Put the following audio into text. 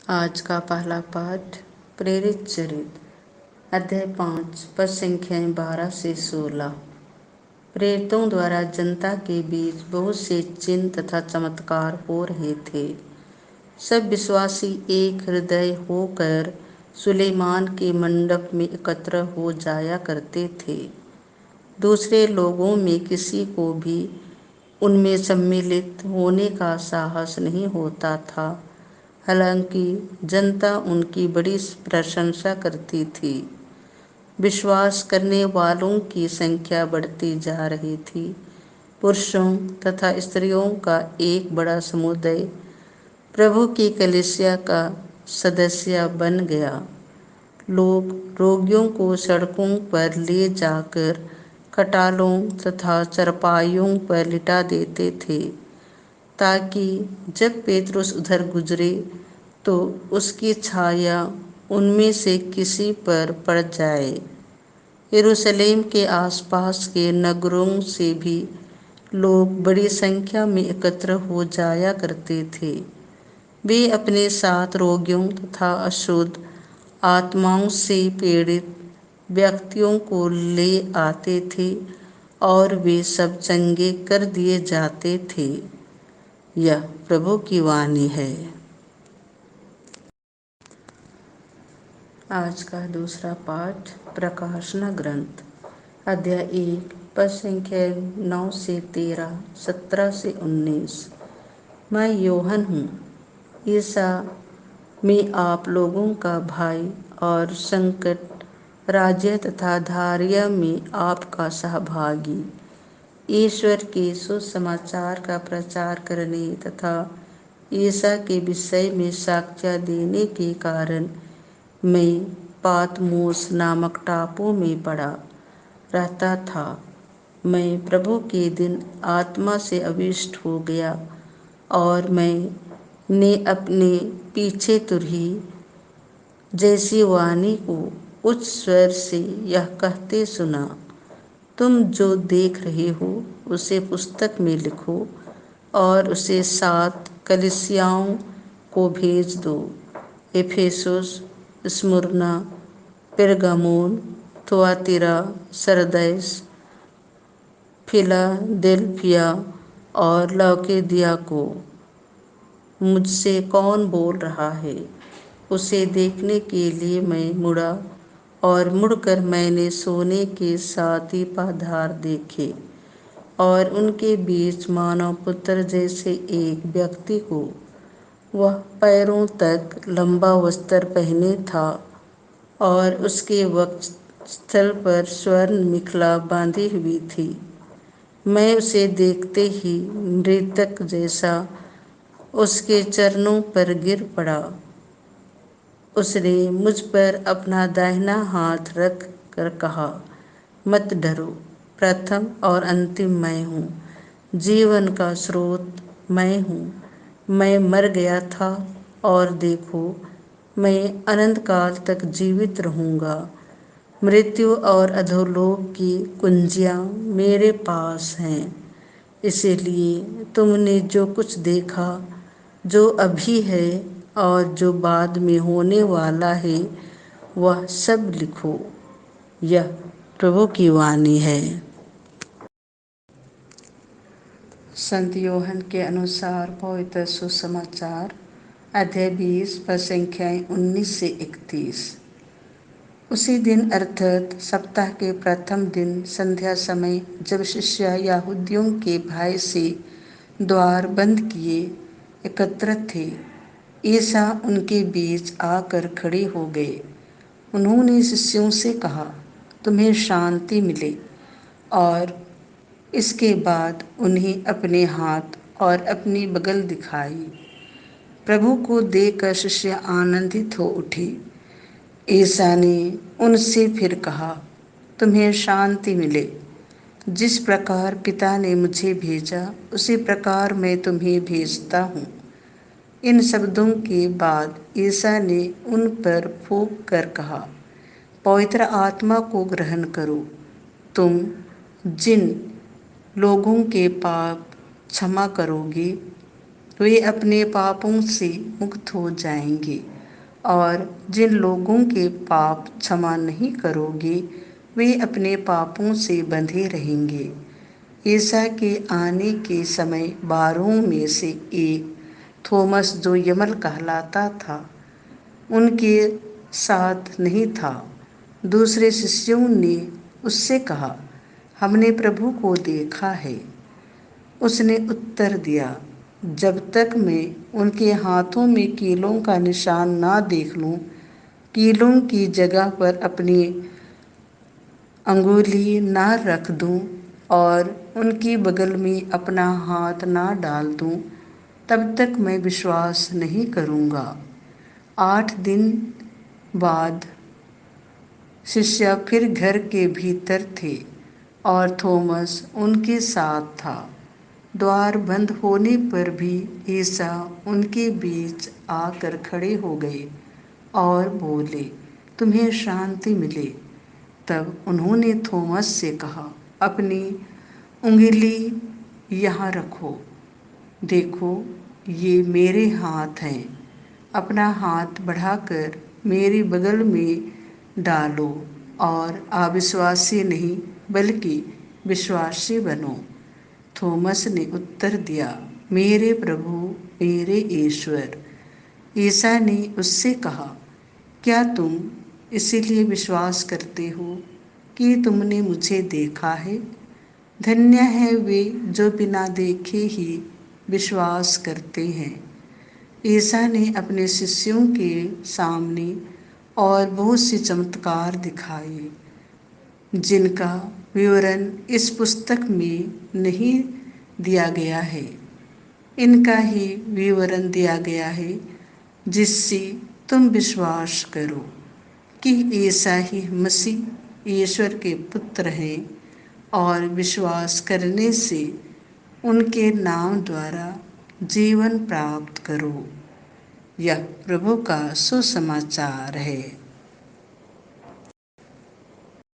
आज का पहला पाठ प्रेरित चरित्र अध्याय 5 पद संख्याएं 12 से 16। प्रेरितों द्वारा जनता के बीच बहुत से चिन्ह तथा चमत्कार हो रहे थे। सब विश्वासी एक हृदय होकर सुलेमान के मंडप में एकत्र हो जाया करते थे। दूसरे लोगों में किसी को भी उनमें सम्मिलित होने का साहस नहीं होता था। हालांकि जनता उनकी बड़ी प्रशंसा करती थी। विश्वास करने वालों की संख्या बढ़ती जा रही थी। पुरुषों तथा स्त्रियों का एक बड़ा समुदाय प्रभु की कलीसिया का सदस्य बन गया। लोग रोगियों को सड़कों पर ले जाकर खटालों तथा चरपाइयों पर लिटा देते थे, ताकि जब पेतरुस उधर गुजरे तो उसकी छाया उनमें से किसी पर पड़ जाए। यरूशलेम के आसपास के नगरों से भी लोग बड़ी संख्या में एकत्र हो जाया करते थे। वे अपने साथ रोगियों तथा अशुद्ध आत्माओं से पीड़ित व्यक्तियों को ले आते थे और वे सब चंगे कर दिए जाते थे। यह प्रभु की वाणी है। आज का दूसरा पाठ प्रकाशना ग्रंथ अध्याय 1 पद संख्या 9 से 13, 17 से 19। मैं योहन हूँ, ईसा में आप लोगों का भाई और संकट, राज्य तथा धैर्य में आपका सहभागी। ईश्वर के सुसमाचार का प्रचार करने तथा ईसा के विषय में साक्ष्य देने के कारण मैं पातमोस नामक टापू में पड़ा रहता था। मैं प्रभु के दिन आत्मा से अविष्ट हो गया और मैंने अपने पीछे तुरही जैसी वाणी को उच्च स्वर से यह कहते सुना, तुम जो देख रहे हो उसे पुस्तक में लिखो और उसे 7 कलीसियाओं को भेज दो, एफेसुस, स्मुरना, पेरगामोन, थुआतीरा, सरदैस, फिलाडेल्फिया और लौकीदिया को। मुझसे कौन बोल रहा है, उसे देखने के लिए मैं मुड़ा और मुड़कर मैंने सोने के 7 पाधार देखे और उनके बीच मानव पुत्र जैसे एक व्यक्ति को। वह पैरों तक लंबा वस्त्र पहने था और उसके वक्षस्थल पर स्वर्ण मिखला बांधी हुई थी। मैं उसे देखते ही मृतक जैसा उसके चरणों पर गिर पड़ा। उसने मुझ पर अपना दाहिना हाथ रख कर कहा, मत डरो, प्रथम और अंतिम मैं हूँ, जीवन का स्रोत मैं हूँ। मैं मर गया था और देखो, मैं अनंत काल तक जीवित रहूँगा। मृत्यु और अधोलोक की कुंजियाँ मेरे पास हैं। इसीलिए तुमने जो कुछ देखा, जो अभी है और जो बाद में होने वाला है, वह सब लिखो। यह प्रभु की वाणी है। संत योहन के अनुसार पवित्र सुसमाचार अध्याय 20 पद संख्याएं 19 से 31। उसी दिन अर्थात सप्ताह के प्रथम दिन संध्या समय, जब शिष्य यहूदियों के भय से द्वार बंद किए एकत्रित थे, ईसा उनके बीच आकर खड़े हो गए। उन्होंने शिष्यों से कहा, तुम्हें शांति मिले। और इसके बाद उन्हें अपने हाथ और अपनी बगल दिखाई। प्रभु को देखकर शिष्य आनंदित हो उठे। ईसा ने उनसे फिर कहा, तुम्हें शांति मिले। जिस प्रकार पिता ने मुझे भेजा, उसी प्रकार मैं तुम्हें भेजता हूँ। इन शब्दों के बाद ईसा ने उन पर फूंक कर कहा, पवित्र आत्मा को ग्रहण करो। तुम जिन लोगों के पाप क्षमा करोगे, वे अपने पापों से मुक्त हो जाएंगे, और जिन लोगों के पाप क्षमा नहीं करोगे वे अपने पापों से बंधे रहेंगे। ईसा के आने के समय 12 में से एक थोमस, जो यमल कहलाता था, उनके साथ नहीं था। दूसरे शिष्यों ने उससे कहा, हमने प्रभु को देखा है। उसने उत्तर दिया, जब तक मैं उनके हाथों में कीलों का निशान ना देख लूं, कीलों की जगह पर अपनी अंगुली ना रख दूं और उनकी बगल में अपना हाथ ना डाल दूं, तब तक मैं विश्वास नहीं करूंगा। 8 दिन बाद शिष्य फिर घर के भीतर थे और थोमस उनके साथ था। द्वार बंद होने पर भी ईसा उनके बीच आकर खड़े हो गए और बोले, तुम्हें शांति मिले। तब उन्होंने थोमस से कहा, अपनी उंगली यहाँ रखो, देखो ये मेरे हाथ हैं। अपना हाथ बढ़ाकर मेरी बगल में डालो और अविश्वासी नहीं बल्कि विश्वासी बनो। थोमस ने उत्तर दिया, मेरे प्रभु, मेरे ईश्वर। ईसा ने उससे कहा, क्या तुम इसीलिए विश्वास करते हो कि तुमने मुझे देखा है? धन्य है वे जो बिना देखे ही विश्वास करते हैं। ईसा ने अपने शिष्यों के सामने और बहुत से चमत्कार दिखाए जिनका विवरण इस पुस्तक में नहीं दिया गया है। इनका ही विवरण दिया गया है जिससे तुम विश्वास करो कि ईसा ही मसीह ईश्वर के पुत्र हैं और विश्वास करने से उनके नाम द्वारा जीवन प्राप्त करो। यह प्रभु का सुसमाचार है।